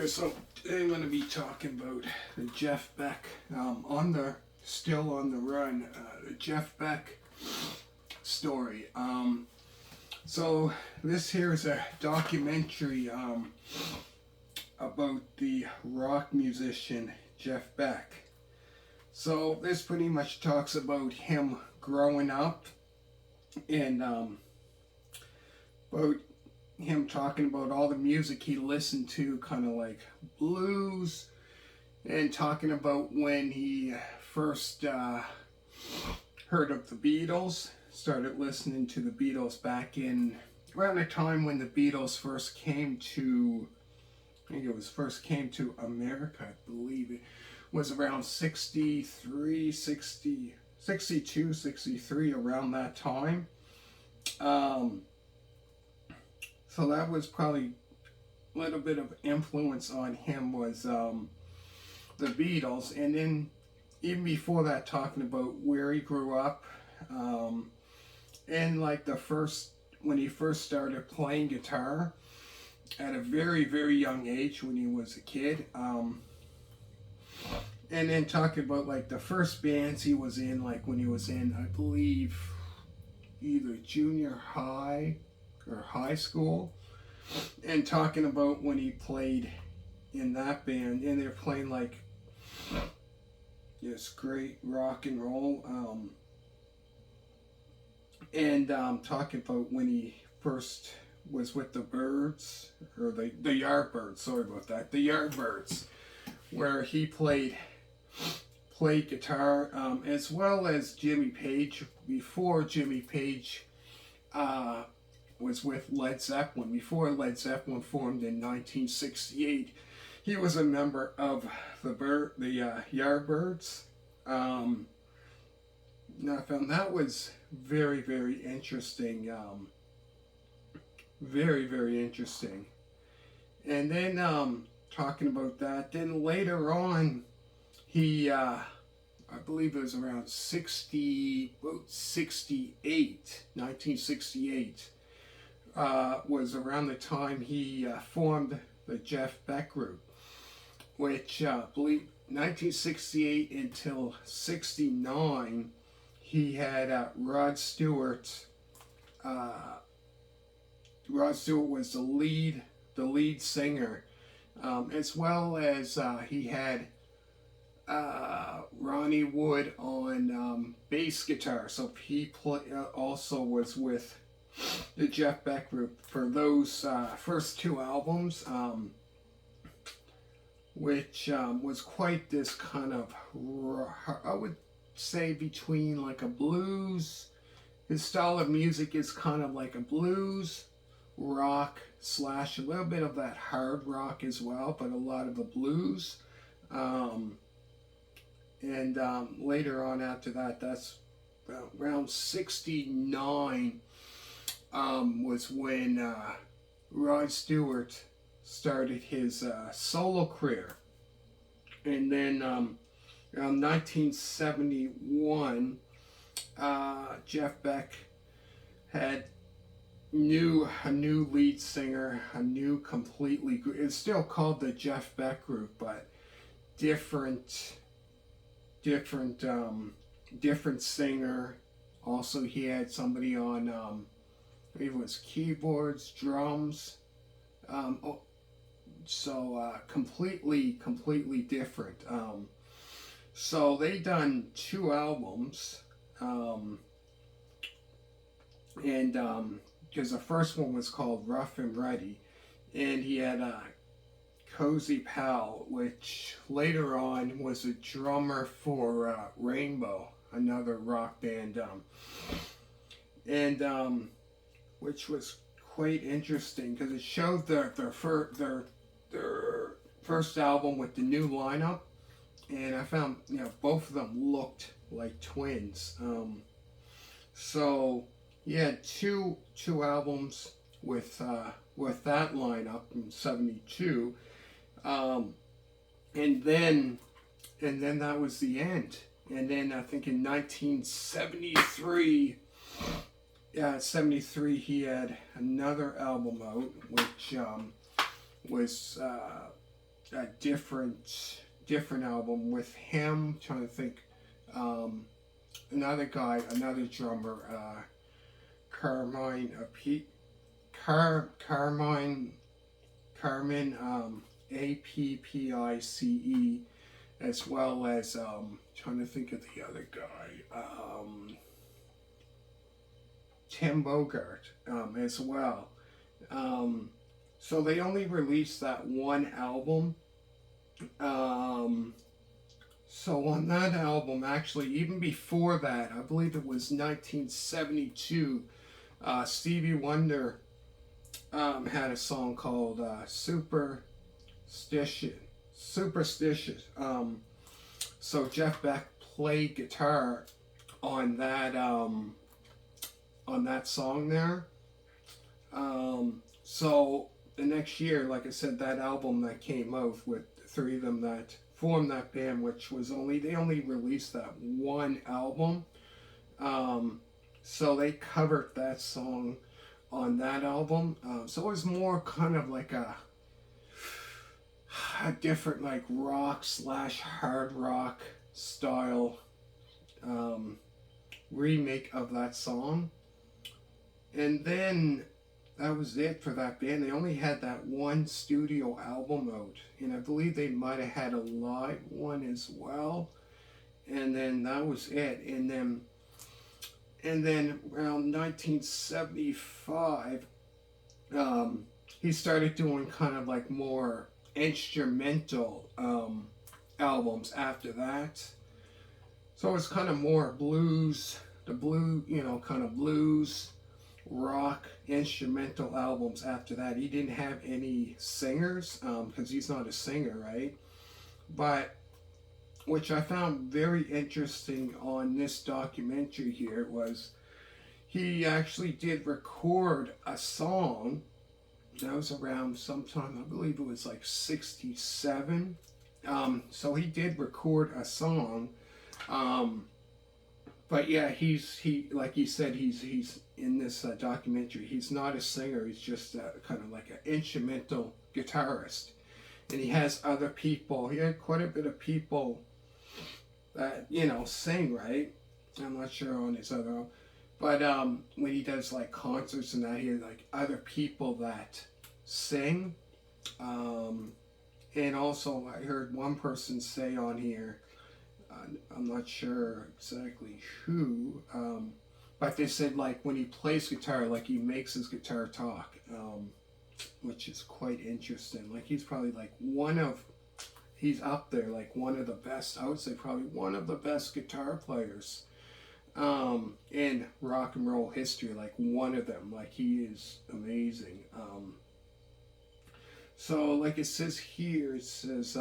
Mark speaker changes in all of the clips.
Speaker 1: So today I'm going to be talking about the Jeff Beck, still on the run, the Jeff Beck story. So this here is a documentary about the rock musician Jeff Beck. So this pretty much talks about him growing up and about him talking about all the music he listened to, kind of like blues, and talking about when he first heard of the Beatles, started listening to the Beatles back in around the time when the Beatles first came to, first came to America, I believe it was around 62, 63, around that time. So that was probably a little bit of influence on him, was the Beatles. And then even before that, talking about where he grew up, and like when he first started playing guitar at a very, very young age when he was a kid. And then talking about like the first bands he was in, like when he was in, I believe, either junior high or high school, and talking about when he played in that band, and they're playing like this great rock and roll, and talking about when he first was with the Birds, or the Yardbirds, sorry about that, the Yardbirds, where he played guitar, as well as Jimmy Page, before Jimmy Page was with Led Zeppelin. Before Led Zeppelin formed in 1968, he was a member of the Yardbirds. Now I found that was very, very interesting. Very, very interesting. And then talking about that, then later on, he, I believe it was around 1968, was around the time he formed the Jeff Beck group, which I believe 1968 until 69, he had Rod Stewart. Rod Stewart was the lead singer, as well as he had Ronnie Wood on bass guitar. So he also was with the Jeff Beck group for those first two albums, which was quite this kind of, I would say, between like a blues. His style of music is kind of like a blues rock / a little bit of that hard rock as well, but a lot of the blues. And later on after that, that's around 69, was when Rod Stewart started his solo career. And then around 1971, Jeff Beck had a new lead singer, it's still called the Jeff Beck group, but different singer. Also, he had somebody on, I believe it was keyboards, drums. Completely different. So they done two albums, and because the first one was called Rough and Ready, and he had Cozy Powell, which later on was a drummer for Rainbow, another rock band, and which was quite interesting because it showed their first album with the new lineup, and I found both of them looked like twins. So he had two albums with that lineup in '72, and then that was the end. And then I think in 1973, 73, he had another album out, which was a different album with him. Trying to think, another guy, another drummer, Carmine, Carmine, Appice, as well as trying to think of the other guy, Tim Bogart, as well. So they only released that one album. So on that album, actually, even before that, I believe it was 1972, Stevie Wonder had a song called Superstitious. So Jeff Beck played guitar on that song there. So the next year, like I said, that album that came out with the three of them that formed that band, which was they only released that one album. So they covered that song on that album. So it was more kind of like a different like rock / hard rock style remake of that song. And then that was it for that band. They only had that one studio album out, and I believe they might have had a live one as well. And then that was it. And then around 1975, he started doing kind of like more instrumental albums after that. So it's kind of more blues, kind of blues, rock, instrumental albums after that. He didn't have any singers, because he's not a singer, right? But which I found very interesting on this documentary here was he actually did record a song that was around sometime, I believe it was like 67. So he did record a song. But yeah, he like he said, he's in this documentary. He's not a singer. He's just kind of like an instrumental guitarist, and he has other people. He had quite a bit of people that sing, right? I'm not sure on his other, but when he does like concerts and that, he has like other people that sing. And also, I heard one person say on here, I'm not sure exactly who, but they said like when he plays guitar, like he makes his guitar talk, which is quite interesting. Like he's probably like he's up there like one of the best, I would say probably one of the best guitar players in rock and roll history, like one of them. Like he is amazing. So like it says here, it says,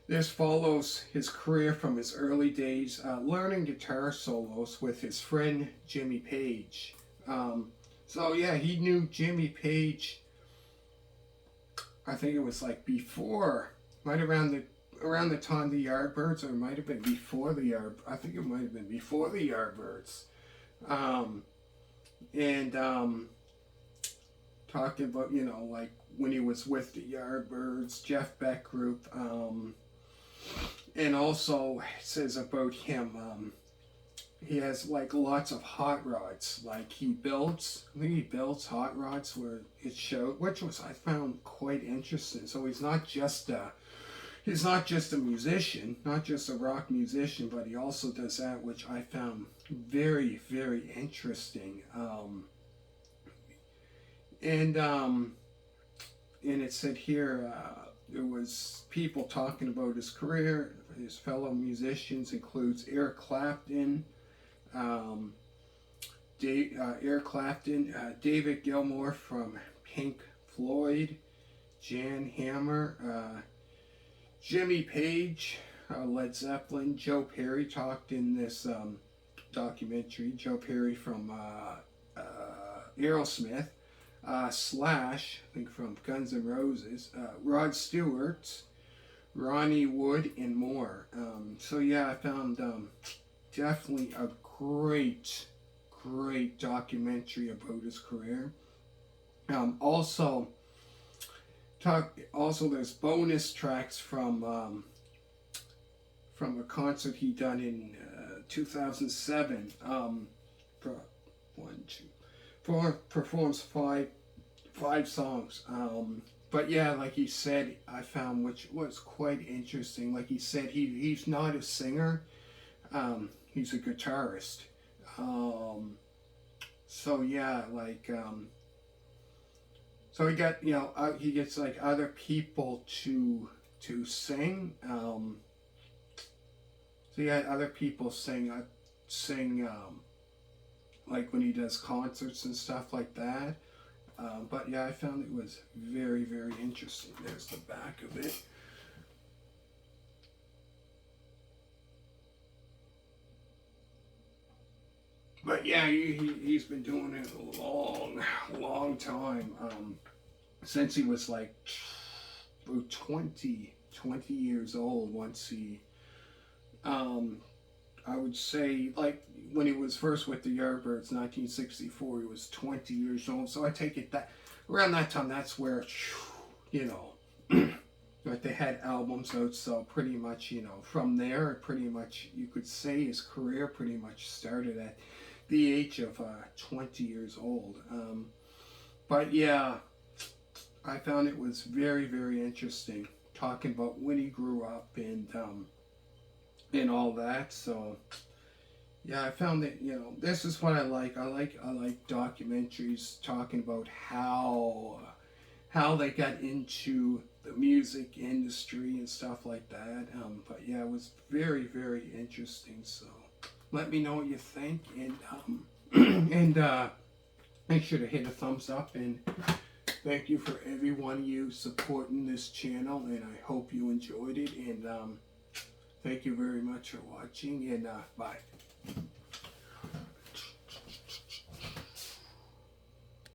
Speaker 1: this follows his career from his early days learning guitar solos with his friend Jimmy Page. So yeah, he knew Jimmy Page, I think it was like before, right around the time the Yardbirds, or it might have been before the I think it might have been before the Yardbirds. And talking about, like when he was with the Yardbirds, Jeff Beck group, and also it says about him, he has like lots of hot rods. Like I think he builds hot rods where it showed, which was I found quite interesting. So he's not just a musician, not just a rock musician, but he also does that, which I found very, very interesting. And it said here, there was people talking about his career. His fellow musicians includes Eric Clapton, David Gilmour from Pink Floyd, Jan Hammer, Jimmy Page, Led Zeppelin, Joe Perry talked in this documentary. Joe Perry from Aerosmith, Slash, I think from Guns N' Roses, Rod Stewart, Ronnie Wood, and more. So yeah, I found definitely a great documentary about his career. Also, Also, there's bonus tracks from a concert he done in 2007. Performs five songs. But yeah, like he said, I found, which was quite interesting. Like he said, he's not a singer. He's a guitarist. So yeah, like so he gets like other people to sing. So he had other people sing like when he does concerts and stuff like that. But yeah, I found it was very, very interesting. There's the back of it. But yeah, he's been doing it a long, long time. Since he was like 20 years old. Once he, I would say, like when he was first with the Yardbirds, 1964, he was 20 years old. So I take it that around that time, that's where, you know, like they had albums out. So pretty much, you know, from there, pretty much you could say his career pretty much started at the age of 20 years old. But yeah, I found it was very, very interesting talking about when he grew up and all that. So yeah, I found that, you know, this is what I like. I like documentaries talking about how they got into the music industry and stuff like that. But yeah, it was very, very interesting. So let me know what you think, and and make sure to hit a thumbs up, and thank you for every one of you supporting this channel, and I hope you enjoyed it, and thank you very much for watching, and bye.